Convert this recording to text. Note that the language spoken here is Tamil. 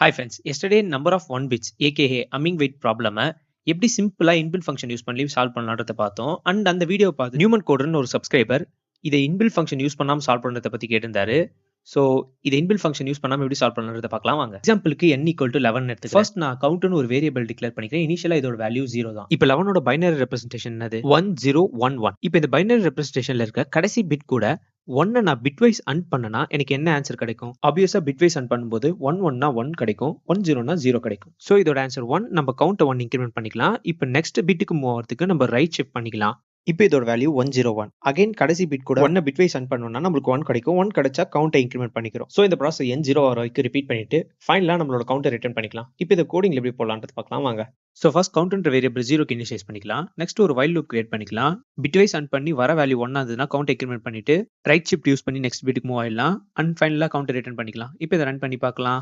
Hi friends, yesterday number of 1 bits aka humming weight problem எப்படி சிம்பிளா இன்பில்ட் ஃபங்க்ஷன் யூஸ் பண்ணி சால்வ் பண்ணலாம்ன்றத பார்த்தோம். அண்ட் அந்த வீடியோ பார்த்து நியூமன் கோடர்னு ஒரு சப்ஸ்கிரைபர் இதை இன்பில்ட் ஃபங்க்ஷன் யூஸ் பண்ணாம சால்வ் பண்றத பத்தி கேட்டிருந்தாரு. ஸோ இதை இன்பில்ட் ஃபங்க்ஷன் யூஸ் பண்ணாம எப்படி சால்வ் பண்ணலாம்ன்றத பார்க்கலாம் வாங்க. எக்ஸாம்பிளுக்கு n ஈக்குவல் டு 11 எடுத்து ஃபர்ஸ்ட் நான் கவுண்ட்னு ஒரு வேரியபிள் டிக்ளேர் பண்ணிக்கிறேன். இனிஷியலா இதோட வேல்யூ 0 தான். இப்போ 11ஓட பைனரி ரெப்ரசன்டேஷன் என்னது 1011. இப்போ இந்த பைனரி ரெப்ரசன்டேஷன்ல இருக்க கடைசி பிட் கூட 1 நான் பிட்வைஸ் அண்ட் பண்ணனா எனக்கு என்ன ஆன்சர் கிடைக்கும்? ஆப்வியஸா பிட்வைஸ் அண்ட் பண்ணும்போது 1 1 கிடைக்கும், 10 0 கிடைக்கும். ஸோ இதோட ஆன்சர் 1. நம்ம கவுண்ட் 1 இன்க்ரிமெண்ட் பண்ணிக்கலாம். இப்போ நெக்ஸ்ட் பிட்டுக்கு மூவ் ஆகிறதுக்கு நம்ம ரைட் ஷிஃப்ட் பண்ணிக்கலாம். இப்போ இதோட வேல்யூ 101. அகைன் கடைசி பிட் கூட 1 பிட்வைஸ் அண்ட் பண்ணோம்னா நம்மளுக்கு 1 கிடைக்கும். 1 கிடைச்சா கவுண்டை இன்க்ரிமெண்ட் பண்ணிக்கிறோம். ஸோ இந்த ப்ராசஸ் n0 வரைக்கும் ரிப்பீட் பண்ணிட்டு ஃபைனலா நம்மளோட கவுண்டை ரிட்டர்ன் பண்ணிக்கலாம். இப்போ இந்த கோடிங்ல எப்படி போடலாம்ன்றது பார்க்கலாம் வாங்க. ஸோ ஃபர்ஸ்ட் கவுண்ட்ன்ற வேரியபிள் 0க்கு இனிஷியலைஸ் பண்ணிக்கலாம். நெக்ஸ்ட் ஒரு வைல் லூப் கிரியேட் பண்ணிக்கலாம். பிட்வைஸ் அண்ட் பண்ணி வர வேல்யூ 1 ஆகுதுன்னா கவுண்ட் இன்க்ரிமெண்ட் பண்ணிட்டு ரைட் ஷிஃப்ட் யூஸ் பண்ணி நெக்ஸ்ட் பிட்டுக்கு மூவ் ஆயிடலாம். அண்ட் ஃபைனலா கவுண்டை ரிட்டர்ன் பண்ணிக்கலாம். இப்போ இதை ரன் பண்ணி பார்க்கலாம்.